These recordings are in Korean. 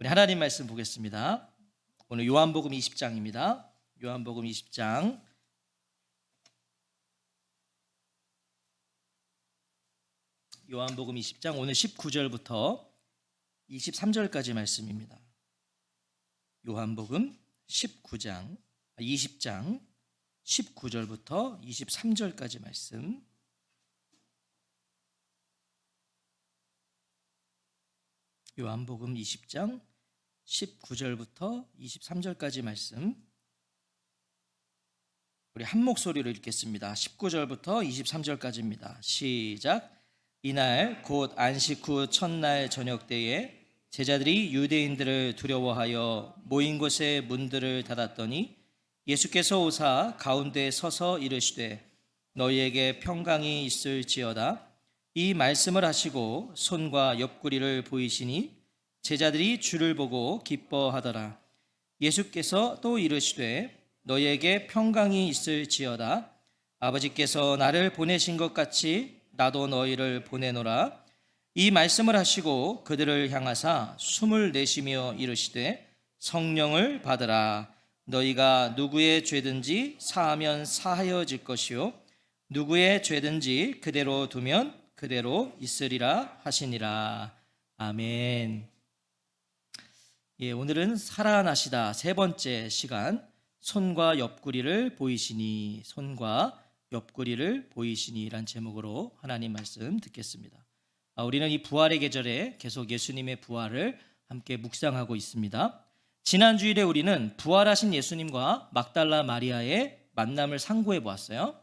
우리 하나님 말씀 보겠습니다. 오늘 요한복음 20장입니다. 요한복음 20장 요한복음 20장 오늘 19절부터 23절까지 말씀입니다. 요한복음 20장 19절부터 23절까지 말씀. 요한복음 20장 19절부터 23절까지 말씀. 우리 한 목소리로 읽겠습니다. 19절부터 23절까지입니다. 시작. 이날 곧 안식 후 첫날 저녁 때에 제자들이 유대인들을 두려워하여 모인 곳에 문들을 닫았더니 예수께서 오사 가운데 서서 이르시되 너희에게 평강이 있을지어다. 이 말씀을 하시고 손과 옆구리를 보이시니 제자들이 주를 보고 기뻐하더라. 예수께서 또 이르시되 너희에게 평강이 있을지어다. 아버지께서 나를 보내신 것 같이 나도 너희를 보내노라. 이 말씀을 하시고 그들을 향하사 숨을 내쉬며 이르시되 성령을 받으라. 너희가 누구의 죄든지 사하면 사하여질 것이요 누구의 죄든지 그대로 두면 그대로 있으리라 하시니라. 아멘. 오늘은 살아나시다 세 번째 시간, 손과 옆구리를 보이시니, 손과 옆구리를 보이시니란 제목으로 하나님 말씀 듣겠습니다. 우리는 이 부활의 계절에 계속 예수님의 부활을 함께 묵상하고 있습니다. 지난 주일에 우리는 부활하신 예수님과 막달라 마리아의 만남을 상고해 보았어요.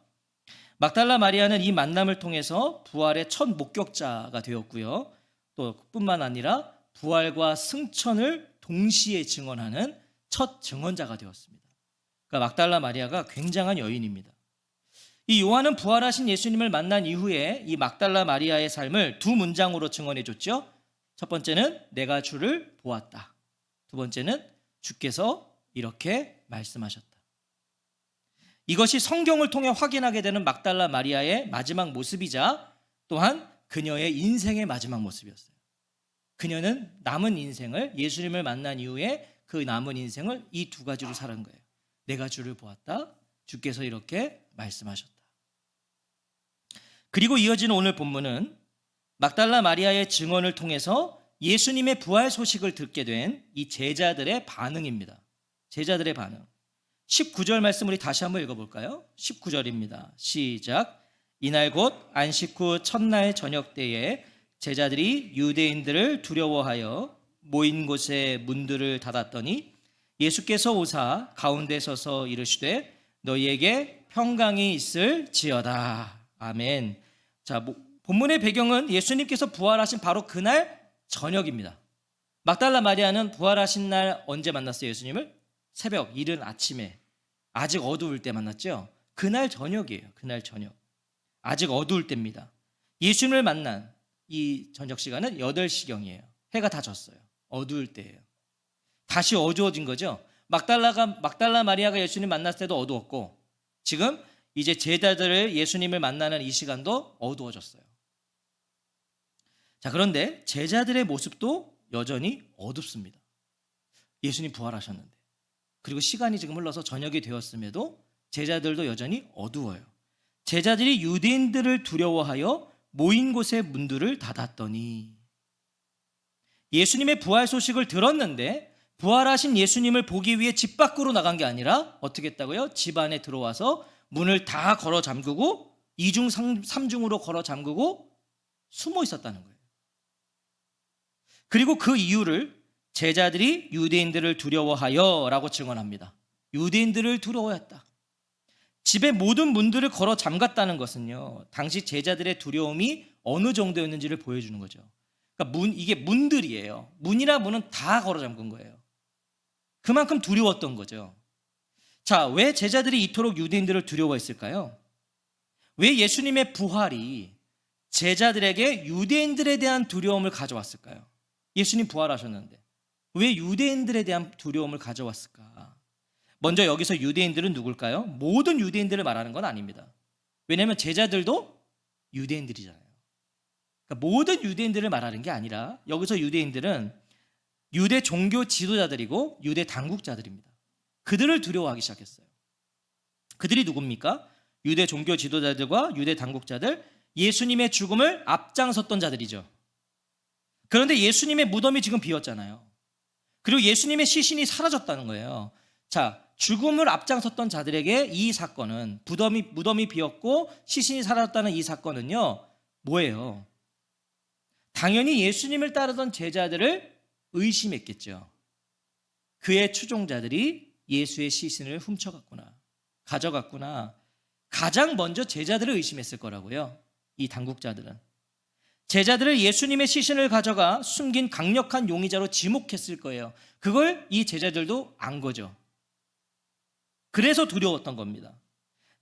막달라 마리아는 이 만남을 통해서 부활의 첫 목격자가 되었고요. 또 뿐만 아니라 부활과 승천을 동시에 증언하는 첫 증언자가 되었습니다. 그러니까 막달라 마리아가 굉장한 여인입니다. 이 요한은 부활하신 예수님을 만난 이후에 이 막달라 마리아의 삶을 두 문장으로 증언해 줬죠. 첫 번째는 내가 주를 보았다. 두 번째는 주께서 이렇게 말씀하셨다. 이것이 성경을 통해 확인하게 되는 막달라 마리아의 마지막 모습이자 또한 그녀의 인생의 마지막 모습이었어요. 그녀는 남은 인생을, 예수님을 만난 이후에 그 남은 인생을 이 두 가지로 살은 거예요. 내가 주를 보았다. 주께서 이렇게 말씀하셨다. 그리고 이어지는 오늘 본문은 막달라 마리아의 증언을 통해서 예수님의 부활 소식을 듣게 된 이 제자들의 반응입니다. 제자들의 반응. 19절 말씀 우리 다시 한번 읽어볼까요? 19절입니다. 시작. 이날 곧 안식 후 첫날 저녁 때에 제자들이 유대인들을 두려워하여 모인 곳에 문들을 닫았더니 예수께서 오사 가운데 서서 이르시되 너희에게 평강이 있을지어다. 아멘. 자, 본문의 배경은 예수님께서 부활하신 바로 그날 저녁입니다. 막달라 마리아는 부활하신 날 언제 만났어요? 예수님을? 새벽, 이른 아침에 아직 어두울 때 만났죠. 그날 저녁이에요. 그날 저녁. 아직 어두울 때입니다. 예수님을 만난 이 저녁 시간은 8시경이에요. 해가 다 졌어요. 어두울 때예요. 다시 어두워진 거죠. 막달라 마리아가 예수님 만났을 때도 어두웠고 지금 이제 제자들을 예수님을 만나는 이 시간도 어두워졌어요. 자, 그런데 제자들의 모습도 여전히 어둡습니다. 예수님 부활하셨는데. 그리고 시간이 지금 흘러서 저녁이 되었음에도 제자들도 여전히 어두워요. 제자들이 유대인들을 두려워하여 모인 곳의 문들을 닫았더니 예수님의 부활 소식을 들었는데 부활하신 예수님을 보기 위해 집 밖으로 나간 게 아니라 어떻게 했다고요? 집 안에 들어와서 문을 다 걸어 잠그고 2중 3중으로 걸어 잠그고 숨어 있었다는 거예요. 그리고 그 이유를 제자들이 유대인들을 두려워하여 라고 증언합니다. 유대인들을 두려워했다. 집의 모든 문들을 걸어 잠갔다는 것은요, 당시 제자들의 두려움이 어느 정도였는지를 보여주는 거죠. 그러니까 이게 문들이에요. 문이나 문은 다 걸어 잠근 거예요. 그만큼 두려웠던 거죠. 자, 왜 제자들이 이토록 유대인들을 두려워했을까요? 왜 예수님의 부활이 제자들에게 유대인들에 대한 두려움을 가져왔을까요? 예수님 부활하셨는데 왜 유대인들에 대한 두려움을 가져왔을까? 먼저 여기서 유대인들은 누굴까요? 모든 유대인들을 말하는 건 아닙니다. 왜냐하면 제자들도 유대인들이잖아요. 그러니까 모든 유대인들을 말하는 게 아니라 여기서 유대인들은 유대 종교 지도자들이고 유대 당국자들입니다. 그들을 두려워하기 시작했어요. 그들이 누굽니까? 유대 종교 지도자들과 유대 당국자들, 예수님의 죽음을 앞장섰던 자들이죠. 그런데 예수님의 무덤이 지금 비었잖아요. 그리고 예수님의 시신이 사라졌다는 거예요. 자, 죽음을 앞장섰던 자들에게 이 사건은, 무덤이 비었고 시신이 사라졌다는 이 사건은요, 뭐예요? 당연히 예수님을 따르던 제자들을 의심했겠죠. 그의 추종자들이 예수의 시신을 훔쳐갔구나, 가져갔구나. 가장 먼저 제자들을 의심했을 거라고요. 이 당국자들은 제자들을 예수님의 시신을 가져가 숨긴 강력한 용의자로 지목했을 거예요. 그걸 이 제자들도 안 거죠. 그래서 두려웠던 겁니다.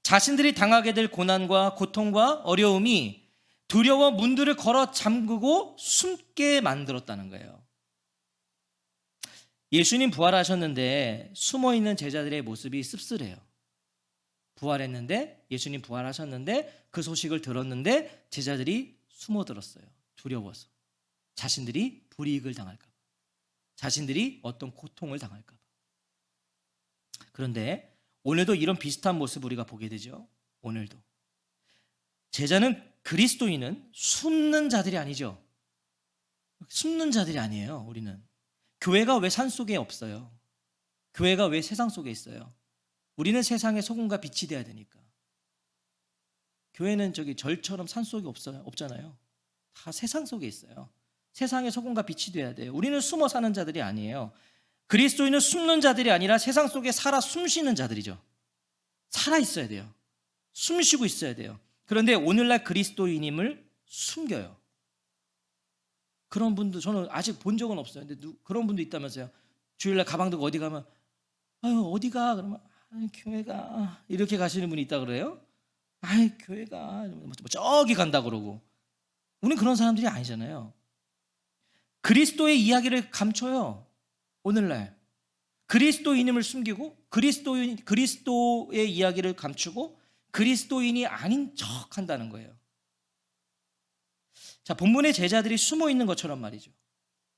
자신들이 당하게 될 고난과 고통과 어려움이 두려워 문들을 걸어 잠그고 숨게 만들었다는 거예요. 예수님 부활하셨는데 숨어있는 제자들의 모습이 씁쓸해요. 부활했는데, 예수님 부활하셨는데 그 소식을 들었는데 제자들이 숨어들었어요. 두려워서. 자신들이 불이익을 당할까 봐, 자신들이 어떤 고통을 당할까 봐. 그런데 오늘도 이런 비슷한 모습 우리가 보게 되죠. 오늘도 제자는, 그리스도인은 숨는 자들이 아니죠. 숨는 자들이 아니에요. 우리는. 교회가 왜 산속에 없어요? 교회가 왜 세상 속에 있어요? 우리는 세상의 소금과 빛이 돼야 되니까. 교회는 절처럼 산속에 없잖아요. 다 세상 속에 있어요. 세상의 소금과 빛이 돼야 돼요. 우리는 숨어 사는 자들이 아니에요. 그리스도인은 숨는 자들이 아니라 세상 속에 살아 숨쉬는 자들이죠. 살아 있어야 돼요. 숨 쉬고 있어야 돼요. 그런데 오늘날 그리스도인임을 숨겨요. 그런 분도 저는 아직 본 적은 없어요. 근데 그런 분도 있다면서요. 주일날 가방 들고 어디 가면, 아유 어디가? 그러면 교회가, 이렇게 가시는 분이 있다 그래요. 아이 교회가 저기 간다 그러고. 우리는 그런 사람들이 아니잖아요. 그리스도의 이야기를 감춰요. 오늘날 그리스도인임을 숨기고 그리스도의 이야기를 감추고 그리스도인이 아닌 척 한다는 거예요. 자, 본문의 제자들이 숨어 있는 것처럼 말이죠.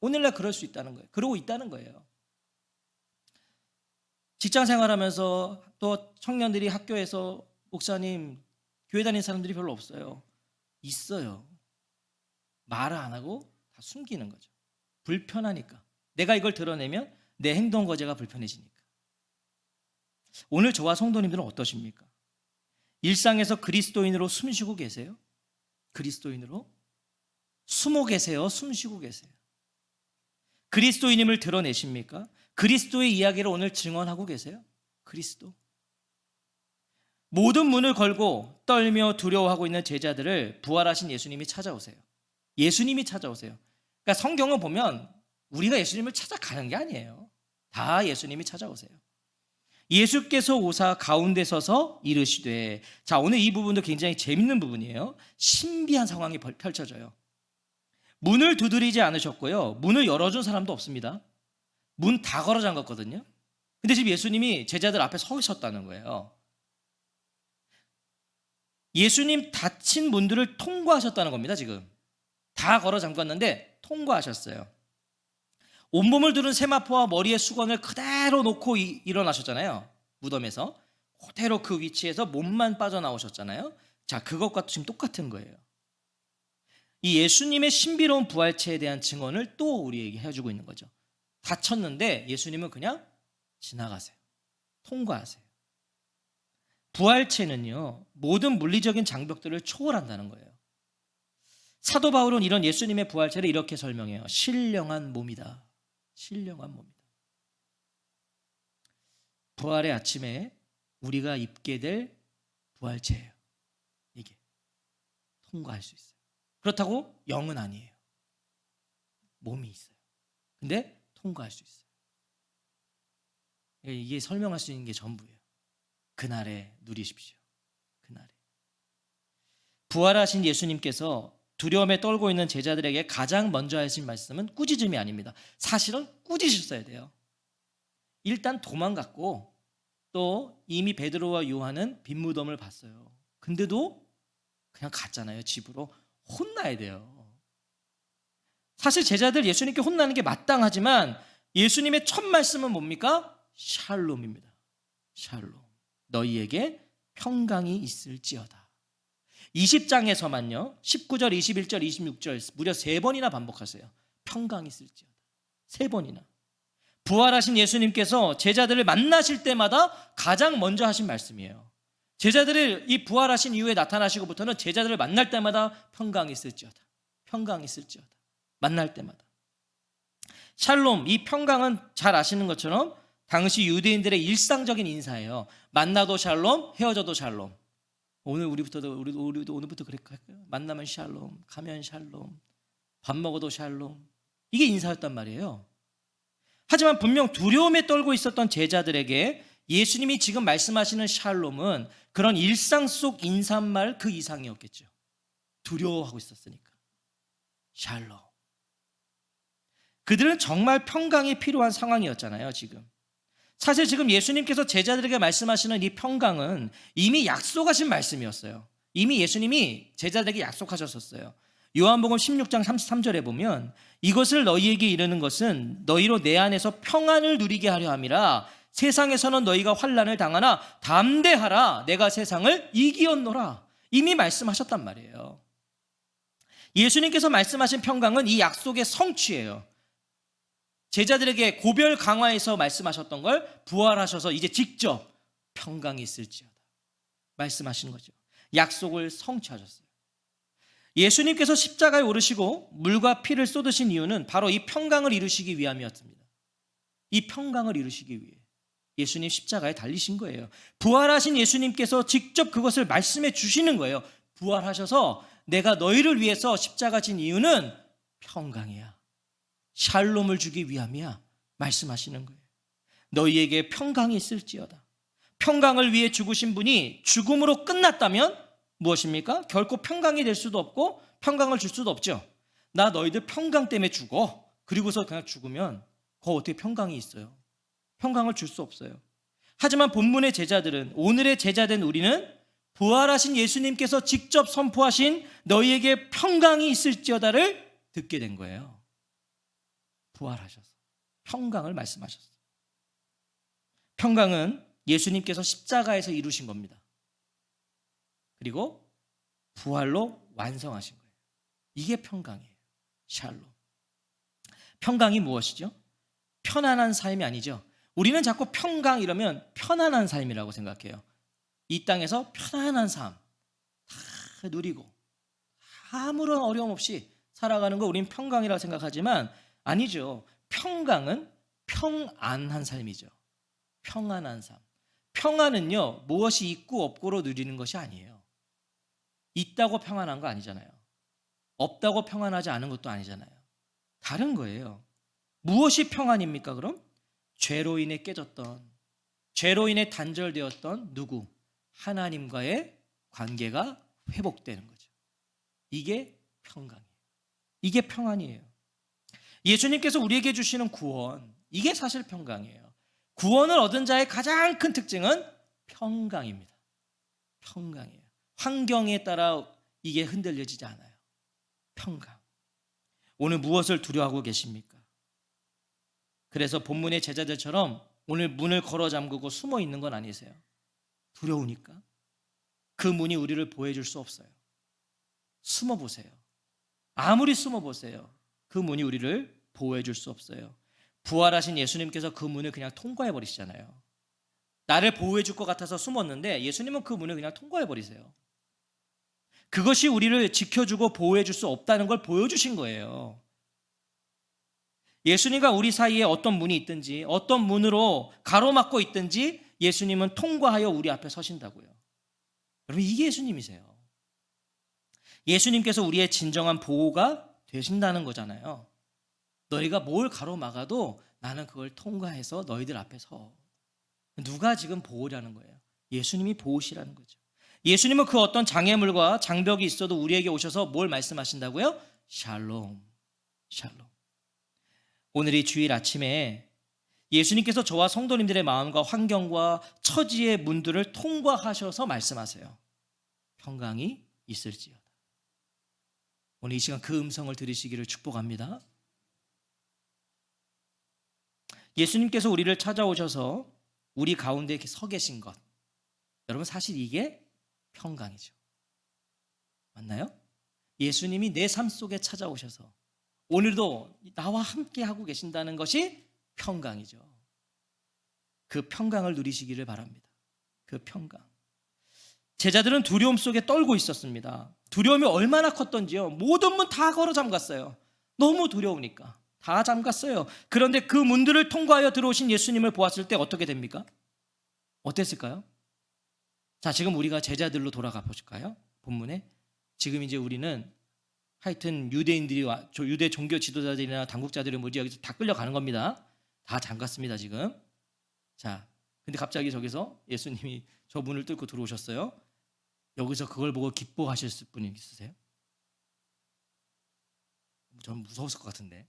오늘날 그럴 수 있다는 거예요. 그러고 있다는 거예요. 직장 생활하면서 또 청년들이 학교에서, 목사님, 교회 다니는 사람들이 별로 없어요. 있어요. 말을 안 하고 다 숨기는 거죠. 불편하니까. 내가 이걸 드러내면 내 행동 거제가 불편해지니까. 오늘 저와 성도님들은 어떠십니까? 일상에서 그리스도인으로 숨쉬고 계세요? 그리스도인으로? 숨어 계세요? 숨쉬고 계세요? 그리스도인임을 드러내십니까? 그리스도의 이야기를 오늘 증언하고 계세요? 그리스도. 모든 문을 걸고 떨며 두려워하고 있는 제자들을 부활하신 예수님이 찾아오세요. 예수님이 찾아오세요. 그러니까 성경을 보면 우리가 예수님을 찾아가는 게 아니에요. 다 예수님이 찾아오세요. 예수께서 오사 가운데 서서 이르시되. 자, 오늘 이 부분도 굉장히 재밌는 부분이에요. 신비한 상황이 펼쳐져요. 문을 두드리지 않으셨고요. 문을 열어준 사람도 없습니다. 문 다 걸어 잠갔거든요. 근데 지금 예수님이 제자들 앞에 서 계셨다는 거예요. 예수님 닫힌 문들을 통과하셨다는 겁니다. 지금 다 걸어 잠갔는데 통과하셨어요. 온몸을 두른 세마포와 머리에 수건을 그대로 놓고 일어나셨잖아요. 무덤에서 그대로 그 위치에서 몸만 빠져나오셨잖아요. 자, 그것과 지금 똑같은 거예요. 이 예수님의 신비로운 부활체에 대한 증언을 또 우리에게 해주고 있는 거죠. 다쳤는데 예수님은 그냥 지나가세요. 통과하세요. 부활체는요, 모든 물리적인 장벽들을 초월한다는 거예요. 사도 바울은 이런 예수님의 부활체를 이렇게 설명해요. 신령한 몸이다. 신령한 몸이다. 부활의 아침에 우리가 입게 될 부활체예요. 이게 통과할 수 있어요. 그렇다고 영은 아니에요. 몸이 있어요. 근데 통과할 수 있어요. 이게 설명할 수 있는 게 전부예요. 그날에 누리십시오. 그날에. 부활하신 예수님께서 두려움에 떨고 있는 제자들에게 가장 먼저 하신 말씀은 꾸짖음이 아닙니다. 사실은 꾸짖으셨어야 돼요. 일단 도망갔고 또 이미 베드로와 요한은 빈무덤을 봤어요. 근데도 그냥 갔잖아요. 집으로. 혼나야 돼요. 사실 제자들 예수님께 혼나는 게 마땅하지만 예수님의 첫 말씀은 뭡니까? 샬롬입니다. 샬롬. 너희에게 평강이 있을지어다. 20장에서만요. 19절, 21절, 26절 무려 3번이나 반복하세요. 평강이 있을지어다. 3번이나. 부활하신 예수님께서 제자들을 만나실 때마다 가장 먼저 하신 말씀이에요. 제자들을 이 부활하신 이후에 나타나시고부터는 제자들을 만날 때마다 평강이 있을지어다. 평강이 있을지어다. 만날 때마다. 샬롬, 이 평강은 잘 아시는 것처럼 당시 유대인들의 일상적인 인사예요. 만나도 샬롬, 헤어져도 샬롬. 우리도 오늘부터 그렇게 할까요? 만나면 샬롬, 가면 샬롬, 밥 먹어도 샬롬. 이게 인사였단 말이에요. 하지만 분명 두려움에 떨고 있었던 제자들에게 예수님이 지금 말씀하시는 샬롬은 그런 일상 속 인사말 그 이상이었겠죠. 두려워하고 있었으니까. 샬롬. 그들은 정말 평강이 필요한 상황이었잖아요, 지금. 사실 지금 예수님께서 제자들에게 말씀하시는 이 평강은 이미 약속하신 말씀이었어요. 이미 예수님이 제자들에게 약속하셨었어요. 요한복음 16장 33절에 보면 이것을 너희에게 이르는 것은 너희로 내 안에서 평안을 누리게 하려 함이라. 세상에서는 너희가 환난을 당하나 담대하라. 내가 세상을 이기었노라. 이미 말씀하셨단 말이에요. 예수님께서 말씀하신 평강은 이 약속의 성취예요. 제자들에게 고별 강화에서 말씀하셨던 걸 부활하셔서 이제 직접 평강이 있을지어다 말씀하신 거죠. 약속을 성취하셨어요. 예수님께서 십자가에 오르시고 물과 피를 쏟으신 이유는 바로 이 평강을 이루시기 위함이었습니다. 이 평강을 이루시기 위해 예수님 십자가에 달리신 거예요. 부활하신 예수님께서 직접 그것을 말씀해 주시는 거예요. 부활하셔서 내가 너희를 위해서 십자가 진 이유는 평강이야. 샬롬을 주기 위함이야. 말씀하시는 거예요. 너희에게 평강이 있을지어다. 평강을 위해 죽으신 분이 죽음으로 끝났다면 무엇입니까? 결코 평강이 될 수도 없고 평강을 줄 수도 없죠. 나 너희들 평강 때문에 죽어. 그리고서 그냥 죽으면 그거 어떻게 평강이 있어요? 평강을 줄 수 없어요. 하지만 본문의 제자들은, 오늘의 제자된 우리는 부활하신 예수님께서 직접 선포하신 너희에게 평강이 있을지어다를 듣게 된 거예요. 부활하셔서 평강을 말씀하셨어요. 평강은 예수님께서 십자가에서 이루신 겁니다. 그리고 부활로 완성하신 거예요. 이게 평강이에요. 샬롬. 평강이 무엇이죠? 편안한 삶이 아니죠. 우리는 자꾸 평강 이러면 편안한 삶이라고 생각해요. 이 땅에서 편안한 삶 다 누리고 아무런 어려움 없이 살아가는 거 우리는 평강이라고 생각하지만 아니죠. 평강은 평안한 삶이죠. 평안한 삶. 평안은요, 무엇이 있고 없고로 누리는 것이 아니에요. 있다고 평안한 거 아니잖아요. 없다고 평안하지 않은 것도 아니잖아요. 다른 거예요. 무엇이 평안입니까, 그럼? 죄로 인해 깨졌던, 죄로 인해 단절되었던 누구? 하나님과의 관계가 회복되는 거죠. 이게 평강이에요. 이게 평안이에요. 예수님께서 우리에게 주시는 구원, 이게 사실 평강이에요. 구원을 얻은 자의 가장 큰 특징은 평강입니다. 평강이에요. 환경에 따라 이게 흔들려지지 않아요. 평강. 오늘 무엇을 두려워하고 계십니까? 그래서 본문의 제자들처럼 오늘 문을 걸어 잠그고 숨어 있는 건 아니세요. 두려우니까. 그 문이 우리를 보호해줄 수 없어요. 숨어 보세요. 아무리 숨어 보세요. 그 문이 우리를 보호해줄 수 없어요. 부활하신 예수님께서 그 문을 그냥 통과해버리시잖아요. 나를 보호해줄 것 같아서 숨었는데 예수님은 그 문을 그냥 통과해버리세요. 그것이 우리를 지켜주고 보호해줄 수 없다는 걸 보여주신 거예요. 예수님과 우리 사이에 어떤 문이 있든지 어떤 문으로 가로막고 있든지 예수님은 통과하여 우리 앞에 서신다고요. 여러분, 이게 예수님이세요. 예수님께서 우리의 진정한 보호가 되신다는 거잖아요. 너희가 뭘 가로막아도 나는 그걸 통과해서 너희들 앞에 서. 누가 지금 보호라는 거예요? 예수님이 보호시라는 거죠. 예수님은 그 어떤 장애물과 장벽이 있어도 우리에게 오셔서 뭘 말씀하신다고요? 샬롬, 샬롬. 오늘 이 주일 아침에 예수님께서 저와 성도님들의 마음과 환경과 처지의 문들을 통과하셔서 말씀하세요. 평강이 있을지어다. 오늘 이 시간 그 음성을 들으시기를 축복합니다. 예수님께서 우리를 찾아오셔서 우리 가운데 이렇게 서 계신 것, 여러분 사실 이게 평강이죠. 맞나요? 예수님이 내 삶 속에 찾아오셔서 오늘도 나와 함께 하고 계신다는 것이 평강이죠. 그 평강을 누리시기를 바랍니다. 그 평강. 제자들은 두려움 속에 떨고 있었습니다. 두려움이 얼마나 컸던지요. 모든 문 다 걸어 잠갔어요. 너무 두려우니까 다 잠갔어요. 그런데 그 문들을 통과하여 들어오신 예수님을 보았을 때 어떻게 됩니까? 어땠을까요? 자, 지금 우리가 제자들로 돌아가 보실까요? 본문에 지금 이제 우리는 하여튼 유대인들이 유대 종교 지도자들이나 당국자들이 뭐지 여기서 다 끌려가는 겁니다. 다 잠갔습니다 지금. 자, 근데 갑자기 저기서 예수님이 저 문을 뚫고 들어오셨어요. 여기서 그걸 보고 기뻐하실 분이 있으세요? 저는 무서웠을 것 같은데.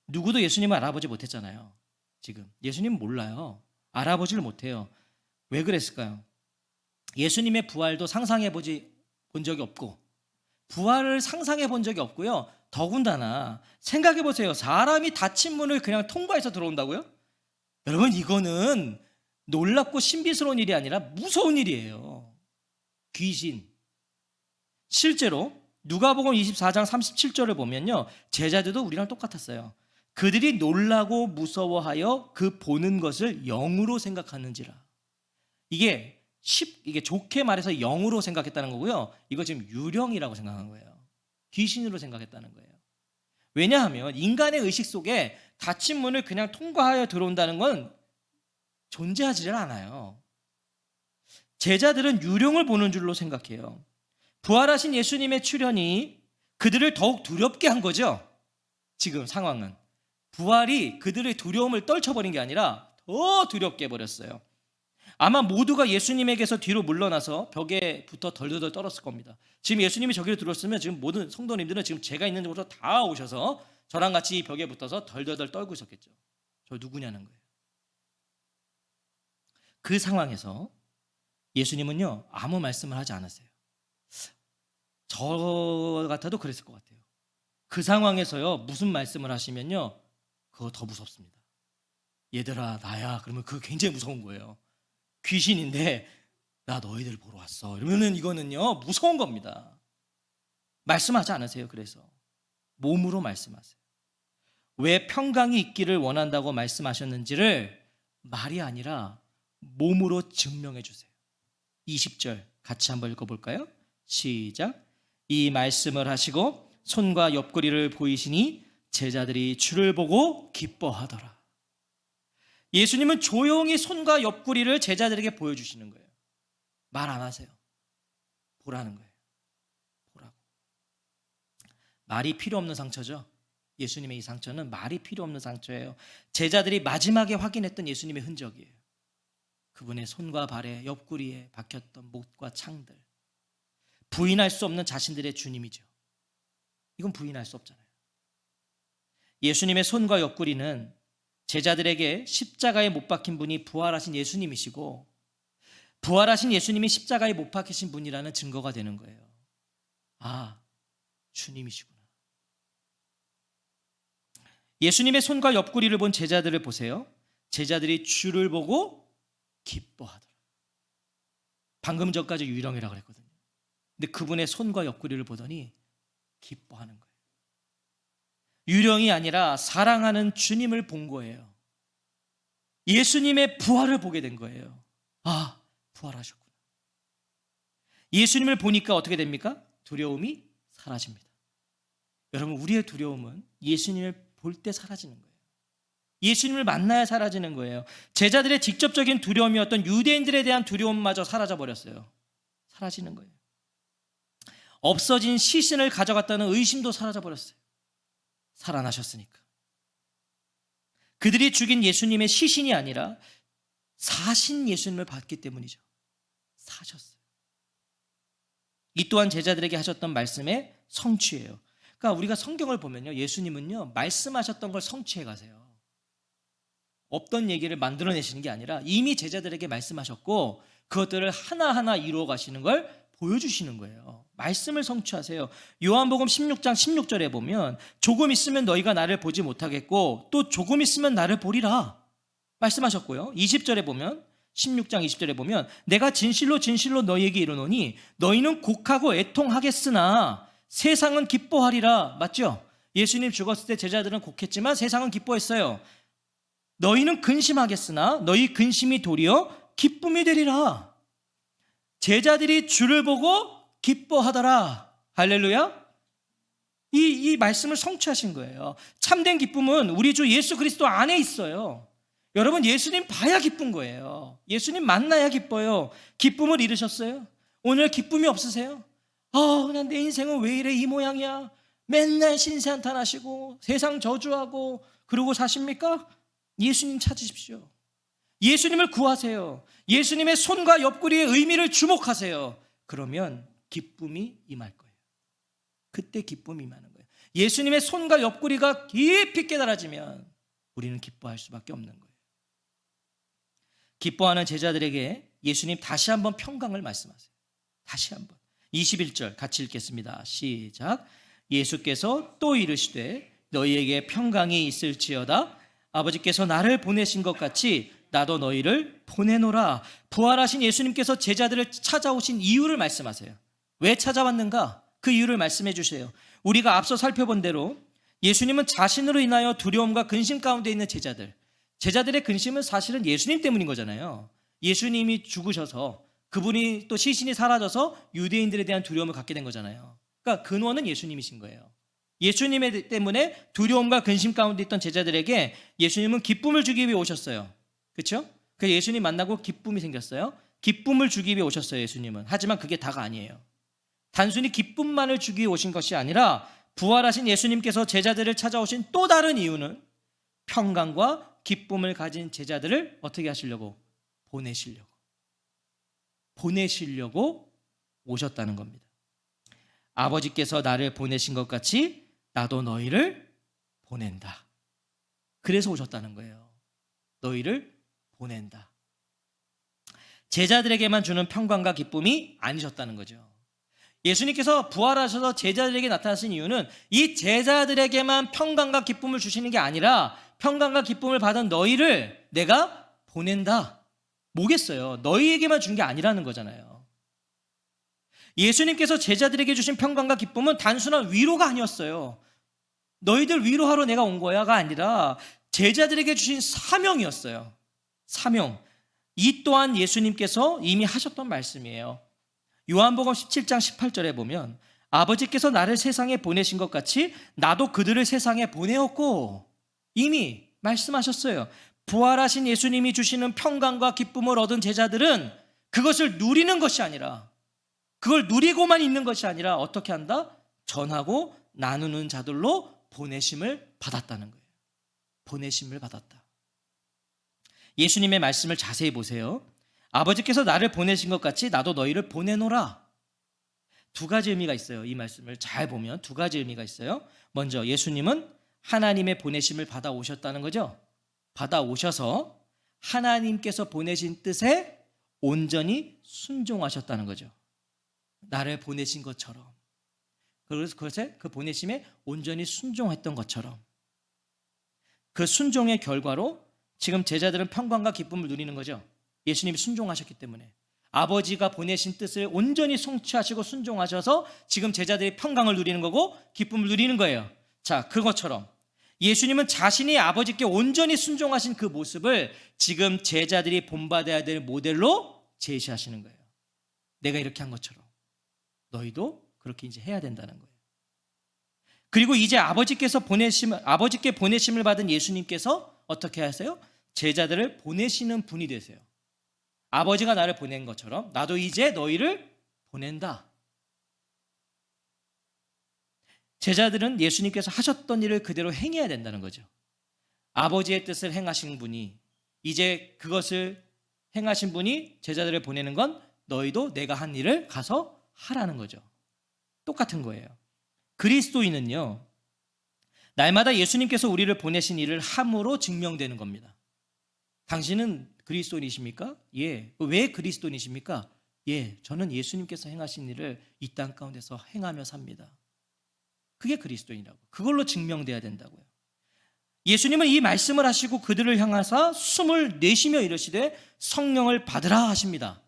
누구도 예수님을 알아보지 못했잖아요. 지금 예수님 몰라요. 알아보지를 못해요. 왜 그랬을까요? 예수님의 부활도 상상해 본 적이 없고, 부활을 상상해 본 적이 없고요. 더군다나 생각해 보세요. 사람이 닫힌 문을 그냥 통과해서 들어온다고요? 여러분, 이거는 놀랍고 신비스러운 일이 아니라 무서운 일이에요. 귀신. 실제로 누가복음 24장 37절을 보면요, 제자들도 우리랑 똑같았어요. 그들이 놀라고 무서워하여 그 보는 것을 영으로 생각하는지라. 이게 좋게 말해서 영으로 생각했다는 거고요. 이거 지금 유령이라고 생각한 거예요. 귀신으로 생각했다는 거예요. 왜냐하면 인간의 의식 속에 닫힌 문을 그냥 통과하여 들어온다는 건 존재하지를 않아요. 제자들은 유령을 보는 줄로 생각해요. 부활하신 예수님의 출현이 그들을 더욱 두렵게 한 거죠. 지금 상황은 부활이 그들의 두려움을 떨쳐버린 게 아니라 더 두렵게 해버렸어요. 아마 모두가 예수님에게서 뒤로 물러나서 벽에 붙어 덜덜덜 떨었을 겁니다. 지금 예수님이 저기로 들어왔으면 지금 모든 성도님들은 지금 제가 있는 곳으로 다 오셔서 저랑 같이 벽에 붙어서 덜덜덜 떨고 있었겠죠. 저 누구냐는 거예요. 그 상황에서 예수님은요, 아무 말씀을 하지 않았어요. 저 같아도 그랬을 것 같아요. 그 상황에서요, 무슨 말씀을 하시면요, 그거 더 무섭습니다. 얘들아, 나야. 그러면 그거 굉장히 무서운 거예요. 귀신인데 나 너희들 보러 왔어. 이러면은 이거는요, 무서운 겁니다. 말씀하지 않으세요. 그래서 몸으로 말씀하세요. 왜 평강이 있기를 원한다고 말씀하셨는지를 말이 아니라 몸으로 증명해 주세요. 20절 같이 한번 읽어볼까요? 시작. 이 말씀을 하시고 손과 옆구리를 보이시니 제자들이 주를 보고 기뻐하더라. 예수님은 조용히 손과 옆구리를 제자들에게 보여주시는 거예요. 말 안 하세요. 보라는 거예요. 보라고. 말이 필요 없는 상처죠. 예수님의 이 상처는 말이 필요 없는 상처예요. 제자들이 마지막에 확인했던 예수님의 흔적이에요. 그분의 손과 발에, 옆구리에 박혔던 못과 창들. 부인할 수 없는 자신들의 주님이죠. 이건 부인할 수 없잖아요. 예수님의 손과 옆구리는 제자들에게 십자가에 못 박힌 분이 부활하신 예수님이시고, 부활하신 예수님이 십자가에 못 박히신 분이라는 증거가 되는 거예요. 아, 주님이시구나. 예수님의 손과 옆구리를 본 제자들을 보세요. 제자들이 주를 보고 기뻐하더라. 방금 전까지 유령이라고 그랬거든요. 근데 그분의 손과 옆구리를 보더니 기뻐하는 거예요. 유령이 아니라 사랑하는 주님을 본 거예요. 예수님의 부활을 보게 된 거예요. 아, 부활하셨구나. 예수님을 보니까 어떻게 됩니까? 두려움이 사라집니다. 여러분, 우리의 두려움은 예수님을 볼 때 사라지는 거예요. 예수님을 만나야 사라지는 거예요. 제자들의 직접적인 두려움이었던 유대인들에 대한 두려움마저 사라져버렸어요. 사라지는 거예요. 없어진 시신을 가져갔다는 의심도 사라져버렸어요. 살아나셨으니까. 그들이 죽인 예수님의 시신이 아니라 사신 예수님을 봤기 때문이죠. 사셨어요. 이 또한 제자들에게 하셨던 말씀의 성취예요. 그러니까 우리가 성경을 보면요, 예수님은요, 말씀하셨던 걸 성취해 가세요. 없던 얘기를 만들어내시는 게 아니라 이미 제자들에게 말씀하셨고 그것들을 하나하나 이루어 가시는 걸 보여주시는 거예요. 말씀을 성취하세요. 요한복음 16장 16절에 보면 조금 있으면 너희가 나를 보지 못하겠고 또 조금 있으면 나를 보리라 말씀하셨고요. 20절에 보면 16장 20절에 보면 내가 진실로 진실로 너희에게 이르노니 너희는 곡하고 애통하겠으나 세상은 기뻐하리라. 맞죠? 예수님 죽었을 때 제자들은 곡했지만 세상은 기뻐했어요. 너희는 근심하겠으나 너희 근심이 도리어 기쁨이 되리라. 제자들이 주를 보고 기뻐하더라. 할렐루야. 이 말씀을 성취하신 거예요. 참된 기쁨은 우리 주 예수 그리스도 안에 있어요. 여러분, 예수님 봐야 기쁜 거예요. 예수님 만나야 기뻐요. 기쁨을 잃으셨어요? 오늘 기쁨이 없으세요? 그냥 내 인생은 왜 이래 이 모양이야. 맨날 신세한탄하시고 세상 저주하고 그러고 사십니까? 예수님 찾으십시오. 예수님을 구하세요. 예수님의 손과 옆구리의 의미를 주목하세요. 그러면 기쁨이 임할 거예요. 그때 기쁨이 임하는 거예요. 예수님의 손과 옆구리가 깊이 깨달아지면 우리는 기뻐할 수밖에 없는 거예요. 기뻐하는 제자들에게 예수님 다시 한번 평강을 말씀하세요. 다시 한번 21절 같이 읽겠습니다. 시작. 예수께서 또 이르시되 너희에게 평강이 있을지어다. 아버지께서 나를 보내신 것 같이 나도 너희를 보내노라. 부활하신 예수님께서 제자들을 찾아오신 이유를 말씀하세요. 왜 찾아왔는가? 그 이유를 말씀해 주세요. 우리가 앞서 살펴본 대로 예수님은 자신으로 인하여 두려움과 근심 가운데 있는 제자들의 근심은 사실은 예수님 때문인 거잖아요. 예수님이 죽으셔서 그분이 또 시신이 사라져서 유대인들에 대한 두려움을 갖게 된 거잖아요. 그러니까 근원은 예수님이신 거예요. 예수님 때문에 두려움과 근심 가운데 있던 제자들에게 예수님은 기쁨을 주기 위해 오셨어요. 그렇죠? 그래서 예수님 만나고 기쁨이 생겼어요. 기쁨을 주기 위해 오셨어요, 예수님은. 하지만 그게 다가 아니에요. 단순히 기쁨만을 주기 위해 오신 것이 아니라 부활하신 예수님께서 제자들을 찾아오신 또 다른 이유는 평강과 기쁨을 가진 제자들을 어떻게 하시려고? 보내시려고 오셨다는 겁니다. 아버지께서 나를 보내신 것 같이 나도 너희를 보낸다. 그래서 오셨다는 거예요. 너희를 보낸다. 제자들에게만 주는 평강과 기쁨이 아니셨다는 거죠. 예수님께서 부활하셔서 제자들에게 나타나신 이유는 이 제자들에게만 평강과 기쁨을 주시는 게 아니라 평강과 기쁨을 받은 너희를 내가 보낸다. 뭐겠어요? 너희에게만 준 게 아니라는 거잖아요. 예수님께서 제자들에게 주신 평강과 기쁨은 단순한 위로가 아니었어요. 너희들 위로하러 내가 온 거야가 아니라 제자들에게 주신 사명이었어요. 사명. 이 또한 예수님께서 이미 하셨던 말씀이에요. 요한복음 17장 18절에 보면 아버지께서 나를 세상에 보내신 것 같이 나도 그들을 세상에 보내었고 이미 말씀하셨어요. 부활하신 예수님이 주시는 평강과 기쁨을 얻은 제자들은 그것을 누리는 것이 아니라 그걸 누리고만 있는 것이 아니라 어떻게 한다? 전하고 나누는 자들로 보내심을 받았다는 거예요. 보내심을 받았다. 예수님의 말씀을 자세히 보세요. 아버지께서 나를 보내신 것 같이 나도 너희를 보내노라. 두 가지 의미가 있어요. 이 말씀을 잘 보면 두 가지 의미가 있어요. 먼저 예수님은 하나님의 보내심을 받아오셨다는 거죠. 받아오셔서 하나님께서 보내신 뜻에 온전히 순종하셨다는 거죠. 나를 보내신 것처럼. 그래서 그것에 그 보내심에 온전히 순종했던 것처럼. 그 순종의 결과로 지금 제자들은 평강과 기쁨을 누리는 거죠. 예수님이 순종하셨기 때문에. 아버지가 보내신 뜻을 온전히 성취하시고 순종하셔서 지금 제자들이 평강을 누리는 거고 기쁨을 누리는 거예요. 자, 그것처럼 예수님은 자신이 아버지께 온전히 순종하신 그 모습을 지금 제자들이 본받아야 될 모델로 제시하시는 거예요. 내가 이렇게 한 것처럼 너희도 그렇게 이제 해야 된다는 거예요. 그리고 이제 아버지께 보내심을 받은 예수님께서 어떻게 하세요? 제자들을 보내시는 분이 되세요. 아버지가 나를 보낸 것처럼 나도 이제 너희를 보낸다. 제자들은 예수님께서 하셨던 일을 그대로 행해야 된다는 거죠. 아버지의 뜻을 행하신 분이 이제 그것을 행하신 분이 제자들을 보내는 건 너희도 내가 한 일을 가서 하라는 거죠. 똑같은 거예요. 그리스도인은요, 날마다 예수님께서 우리를 보내신 일을 함으로 증명되는 겁니다. 당신은 그리스도인이십니까? 예. 왜 그리스도인이십니까? 예, 저는 예수님께서 행하신 일을 이 땅 가운데서 행하며 삽니다. 그게 그리스도인이라고. 그걸로 증명돼야 된다고요. 예수님은 이 말씀을 하시고 그들을 향하사 숨을 내쉬며 이르시되 성령을 받으라 하십니다.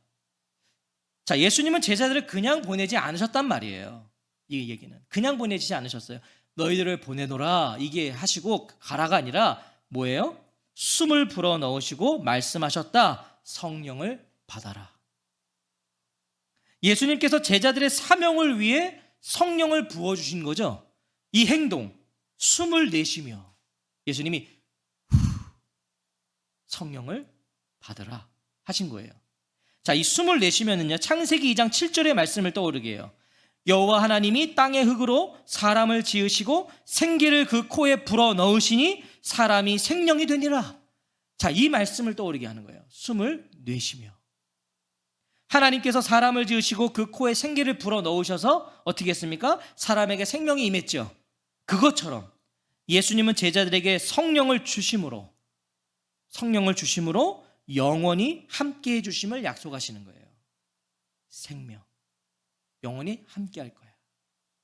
자, 예수님은 제자들을 그냥 보내지 않으셨단 말이에요. 이 얘기는 그냥 보내지 않으셨어요. 너희들을 보내노라 이게 하시고 가라가 아니라 뭐예요? 숨을 불어 넣으시고 말씀하셨다. 성령을 받아라. 예수님께서 제자들의 사명을 위해 성령을 부어주신 거죠. 이 행동, 숨을 내쉬며 예수님이 성령을 받으라 하신 거예요. 자, 이 숨을 내쉬면은요, 창세기 2장 7절의 말씀을 떠오르게 해요. 여호와 하나님이 땅의 흙으로 사람을 지으시고 생기를 그 코에 불어 넣으시니 사람이 생명이 되니라. 자, 이 말씀을 떠오르게 하는 거예요. 숨을 내쉬며. 하나님께서 사람을 지으시고 그 코에 생기를 불어 넣으셔서 어떻게 했습니까? 사람에게 생명이 임했죠. 그것처럼 예수님은 제자들에게 성령을 주심으로 영원히 함께 해주심을 약속하시는 거예요. 생명, 영원히 함께 할 거야.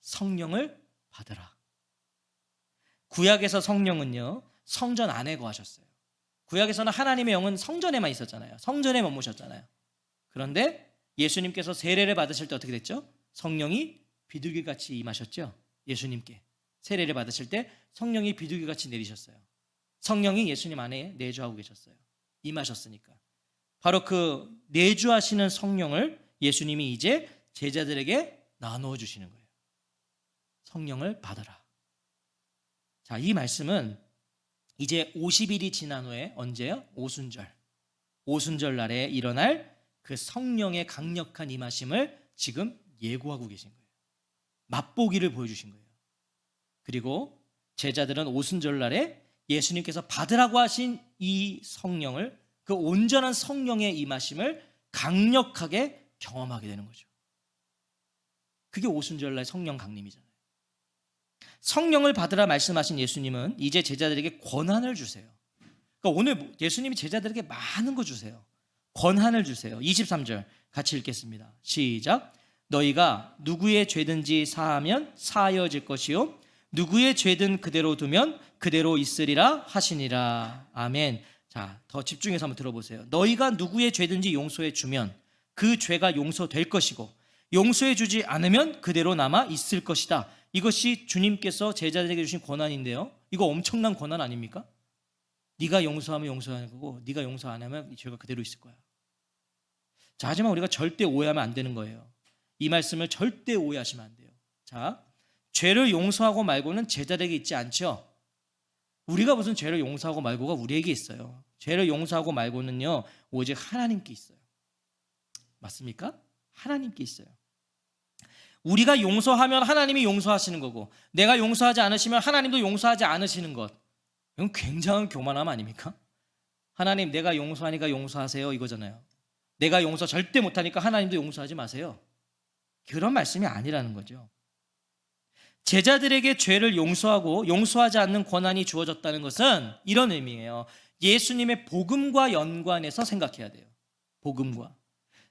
성령을 받으라. 구약에서 성령은요, 성전 안에 거하셨어요. 구약에서는 하나님의 영은 성전에만 있었잖아요. 성전에 머무셨잖아요. 그런데 예수님께서 세례를 받으실 때 어떻게 됐죠? 성령이 비둘기같이 임하셨죠. 예수님께 세례를 받으실 때 성령이 비둘기같이 내리셨어요. 성령이 예수님 안에 내주하고 계셨어요. 임하셨으니까. 바로 그 내주하시는 성령을 예수님이 이제 제자들에게 나누어 주시는 거예요. 성령을 받아라. 자, 이 말씀은 이제 50일이 지난 후에 언제요? 오순절 날에 일어날 그 성령의 강력한 임하심을 지금 예고하고 계신 거예요. 맛보기를 보여주신 거예요. 그리고 제자들은 오순절 날에 예수님께서 받으라고 하신 이 성령을, 그 온전한 성령의 임하심을 강력하게 경험하게 되는 거죠. 그게 오순절 날 성령 강림이잖아요. 성령을 받으라 말씀하신 예수님은 이제 제자들에게 권한을 주세요. 그러니까 오늘 예수님이 제자들에게 많은 거 주세요. 권한을 주세요. 23절 같이 읽겠습니다. 시작. 너희가 누구의 죄든지 사하면 사하여질 것이요 누구의 죄든 그대로 두면 그대로 있으리라 하시니라. 아멘. 자, 더 집중해서 한번 들어보세요. 너희가 누구의 죄든지 용서해 주면 그 죄가 용서될 것이고 용서해 주지 않으면 그대로 남아 있을 것이다. 이것이 주님께서 제자들에게 주신 권한인데요. 이거 엄청난 권한 아닙니까? 네가 용서하면 용서하는 거고 네가 용서 안 하면 이 죄가 그대로 있을 거야. 자, 하지만 우리가 절대 오해하면 안 되는 거예요. 이 말씀을 절대 오해하시면 안 돼요. 자, 죄를 용서하고 말고는 제자들에게 있지 않죠. 우리가 무슨 죄를 용서하고 말고가 우리에게 있어요. 죄를 용서하고 말고는요 오직 하나님께 있어요. 맞습니까? 하나님께 있어요. 우리가 용서하면 하나님이 용서하시는 거고 내가 용서하지 않으시면 하나님도 용서하지 않으시는 것. 이건 굉장한 교만함 아닙니까? 하나님 내가 용서하니까 용서하세요 이거잖아요. 내가 용서 절대 못하니까 하나님도 용서하지 마세요. 그런 말씀이 아니라는 거죠. 제자들에게 죄를 용서하고 용서하지 않는 권한이 주어졌다는 것은 이런 의미예요. 예수님의 복음과 연관해서 생각해야 돼요. 복음과.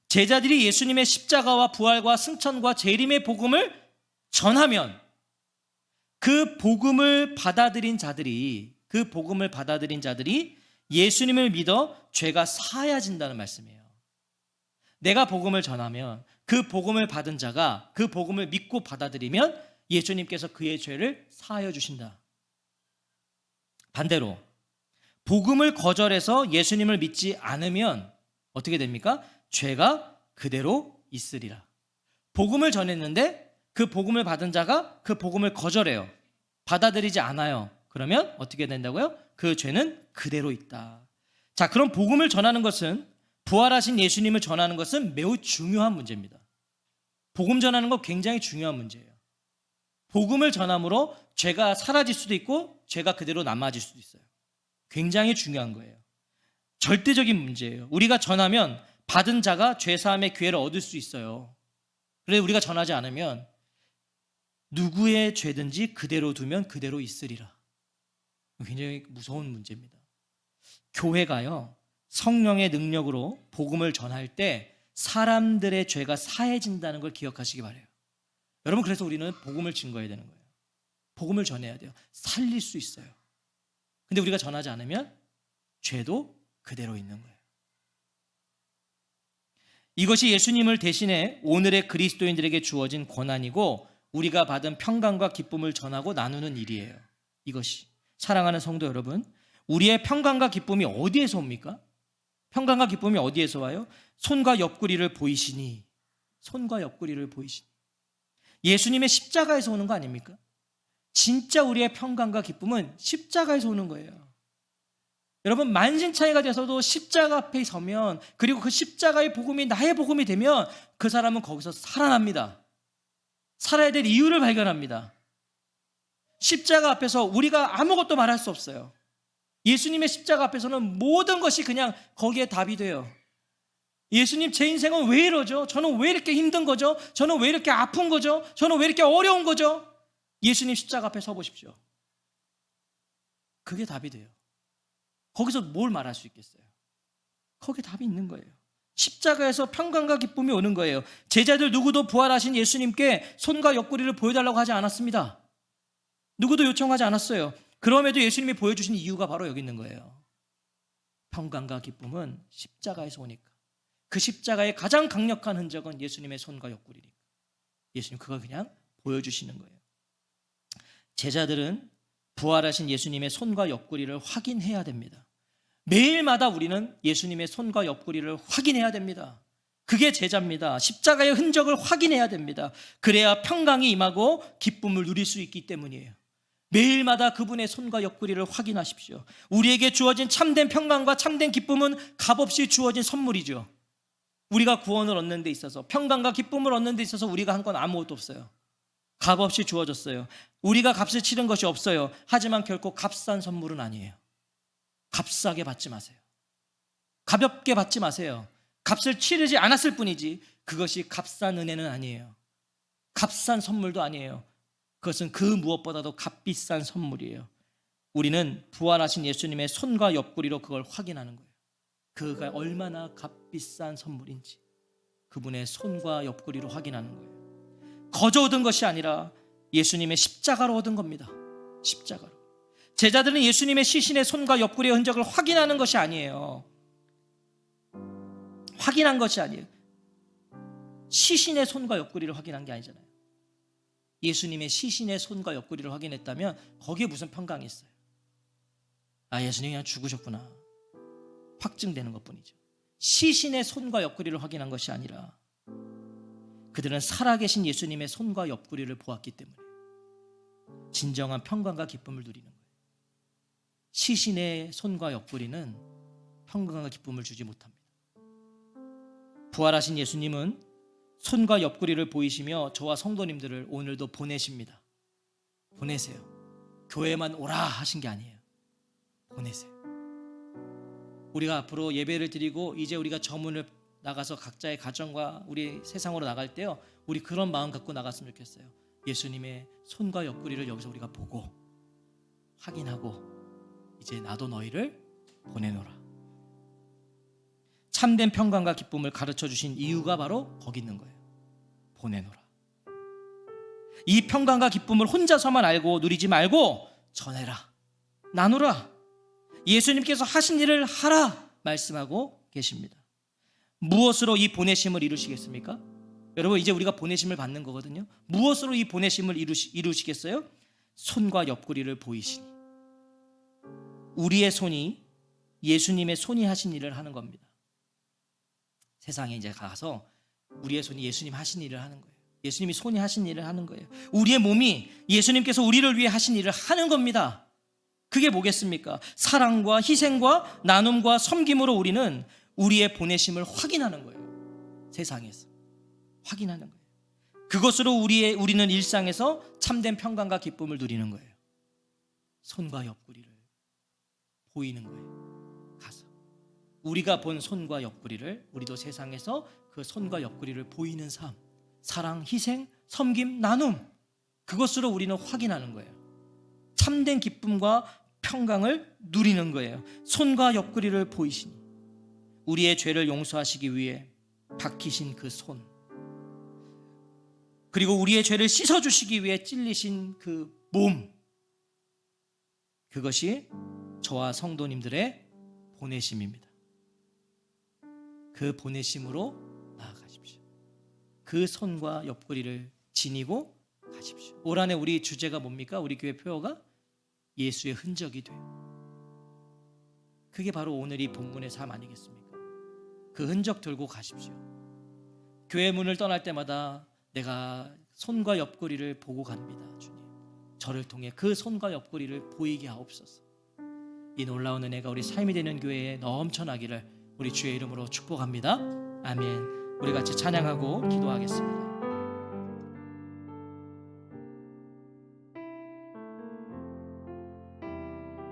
제자들이 예수님의 십자가와 부활과 승천과 재림의 복음을 전하면 그 복음을 받아들인 자들이 예수님을 믿어 죄가 사하여진다는 말씀이에요. 내가 복음을 전하면 그 복음을 받은 자가 그 복음을 믿고 받아들이면 예수님께서 그의 죄를 사하여 주신다. 반대로 복음을 거절해서 예수님을 믿지 않으면 어떻게 됩니까? 죄가 그대로 있으리라. 복음을 전했는데 그 복음을 받은 자가 그 복음을 거절해요. 받아들이지 않아요. 그러면 어떻게 된다고요? 그 죄는 그대로 있다. 자, 그럼 복음을 전하는 것은 부활하신 예수님을 전하는 것은 매우 중요한 문제입니다. 복음 전하는 거 굉장히 중요한 문제예요. 복음을 전함으로 죄가 사라질 수도 있고 죄가 그대로 남아질 수도 있어요. 굉장히 중요한 거예요. 절대적인 문제예요. 우리가 전하면 받은 자가 죄사함의 기회를 얻을 수 있어요. 그런데 우리가 전하지 않으면 누구의 죄든지 그대로 두면 그대로 있으리라. 굉장히 무서운 문제입니다. 교회가요 성령의 능력으로 복음을 전할 때 사람들의 죄가 사해진다는 걸 기억하시기 바라요. 여러분, 그래서 우리는 복음을 증거해야 되는 거예요. 복음을 전해야 돼요. 살릴 수 있어요. 근데 우리가 전하지 않으면 죄도 그대로 있는 거예요. 이것이 예수님을 대신해 오늘의 그리스도인들에게 주어진 권한이고 우리가 받은 평강과 기쁨을 전하고 나누는 일이에요. 이것이, 사랑하는 성도 여러분, 우리의 평강과 기쁨이 어디에서 옵니까? 평강과 기쁨이 어디에서 와요? 손과 옆구리를 보이시니, 손과 옆구리를 보이시니. 예수님의 십자가에서 오는 거 아닙니까? 진짜 우리의 평강과 기쁨은 십자가에서 오는 거예요. 여러분, 만신창이가 돼서도 십자가 앞에 서면, 그리고 그 십자가의 복음이 나의 복음이 되면 그 사람은 거기서 살아납니다. 살아야 될 이유를 발견합니다. 십자가 앞에서 우리가 아무것도 말할 수 없어요. 예수님의 십자가 앞에서는 모든 것이 그냥 거기에 답이 돼요. 예수님, 제 인생은 왜 이러죠? 저는 왜 이렇게 힘든 거죠? 저는 왜 이렇게 아픈 거죠? 저는 왜 이렇게 어려운 거죠? 예수님 십자가 앞에 서보십시오. 그게 답이 돼요. 거기서 뭘 말할 수 있겠어요? 거기에 답이 있는 거예요. 십자가에서 평강과 기쁨이 오는 거예요. 제자들 누구도 부활하신 예수님께 손과 옆구리를 보여달라고 하지 않았습니다. 누구도 요청하지 않았어요. 그럼에도 예수님이 보여주신 이유가 바로 여기 있는 거예요. 평강과 기쁨은 십자가에서 오니까. 그 십자가의 가장 강력한 흔적은 예수님의 손과 옆구리니까. 예수님 그걸 그냥 보여주시는 거예요. 제자들은 부활하신 예수님의 손과 옆구리를 확인해야 됩니다. 매일마다 우리는 예수님의 손과 옆구리를 확인해야 됩니다. 그게 제자입니다. 십자가의 흔적을 확인해야 됩니다. 그래야 평강이 임하고 기쁨을 누릴 수 있기 때문이에요. 매일마다 그분의 손과 옆구리를 확인하십시오. 우리에게 주어진 참된 평강과 참된 기쁨은 값없이 주어진 선물이죠. 우리가 구원을 얻는 데 있어서, 평강과 기쁨을 얻는 데 있어서 우리가 한 건 아무것도 없어요. 값없이 주어졌어요. 우리가 값을 치른 것이 없어요. 하지만 결코 값싼 선물은 아니에요. 값싸게 받지 마세요. 가볍게 받지 마세요. 값을 치르지 않았을 뿐이지 그것이 값싼 은혜는 아니에요. 값싼 선물도 아니에요. 그것은 그 무엇보다도 값비싼 선물이에요. 우리는 부활하신 예수님의 손과 옆구리로 그걸 확인하는 거예요. 그가 얼마나 값비싼 선물인지 그분의 손과 옆구리로 확인하는 거예요. 거저 얻은 것이 아니라 예수님의 십자가로 얻은 겁니다. 십자가로. 제자들은 예수님의 시신의 손과 옆구리의 흔적을 확인하는 것이 아니에요. 확인한 것이 아니에요. 시신의 손과 옆구리를 확인한 게 아니잖아요. 예수님의 시신의 손과 옆구리를 확인했다면 거기에 무슨 평강이 있어요? 아, 예수님이 그냥 죽으셨구나. 확증되는 것뿐이죠. 시신의 손과 옆구리를 확인한 것이 아니라 그들은 살아계신 예수님의 손과 옆구리를 보았기 때문에 진정한 평강과 기쁨을 누리는 거예요. 시신의 손과 옆구리는 평강과 기쁨을 주지 못합니다. 부활하신 예수님은 손과 옆구리를 보이시며 저와 성도님들을 오늘도 보내십니다. 보내세요. 교회만 오라 하신 게 아니에요. 보내세요. 우리가 앞으로 예배를 드리고 이제 우리가 저문을 나가서 각자의 가정과 우리 세상으로 나갈 때요, 우리 그런 마음 갖고 나갔으면 좋겠어요. 예수님의 손과 옆구리를 여기서 우리가 보고 확인하고 이제 나도 너희를 보내노라. 참된 평강과 기쁨을 가르쳐 주신 이유가 바로 거기 있는 거예요. 보내노라. 이 평강과 기쁨을 혼자서만 알고 누리지 말고 전해라, 나누라. 예수님께서 하신 일을 하라 말씀하고 계십니다. 무엇으로 이 보내심을 이루시겠습니까? 여러분, 이제 우리가 보내심을 받는 거거든요. 무엇으로 이 보내심을 이루시겠어요? 손과 옆구리를 보이시니. 우리의 손이 예수님의 손이 하신 일을 하는 겁니다. 세상에 이제 가서 우리의 손이 예수님 하신 일을 하는 거예요. 예수님이 손이 하신 일을 하는 거예요. 우리의 몸이 예수님께서 우리를 위해 하신 일을 하는 겁니다. 그게 뭐겠습니까? 사랑과 희생과 나눔과 섬김으로 우리는 우리의 보내심을 확인하는 거예요. 세상에서 확인하는 거예요. 그것으로 우리는 일상에서 참된 평강과 기쁨을 누리는 거예요. 손과 옆구리를 보이는 거예요. 가서 우리가 본 손과 옆구리를 우리도 세상에서 그 손과 옆구리를 보이는 삶, 사랑, 희생, 섬김, 나눔, 그것으로 우리는 확인하는 거예요. 참된 기쁨과 평강을 누리는 거예요. 손과 옆구리를 보이시니 우리의 죄를 용서하시기 위해 박히신 그 손, 그리고 우리의 죄를 씻어주시기 위해 찔리신 그 몸, 그것이 저와 성도님들의 보내심입니다. 그 보내심으로 나아가십시오. 그 손과 옆구리를 지니고 가십시오. 올 한해 우리 주제가 뭡니까? 우리 교회 표어가 예수의 흔적이 돼요. 그게 바로 오늘 이 본문의 삶 아니겠습니까? 그 흔적 들고 가십시오. 교회 문을 떠날 때마다 내가 손과 옆구리를 보고 갑니다. 주님, 저를 통해 그 손과 옆구리를 보이게 하옵소서. 이 놀라운 은혜가 우리 삶이 되는 교회에 넘쳐나기를 우리 주의 이름으로 축복합니다. 아멘. 우리 같이 찬양하고 기도하겠습니다.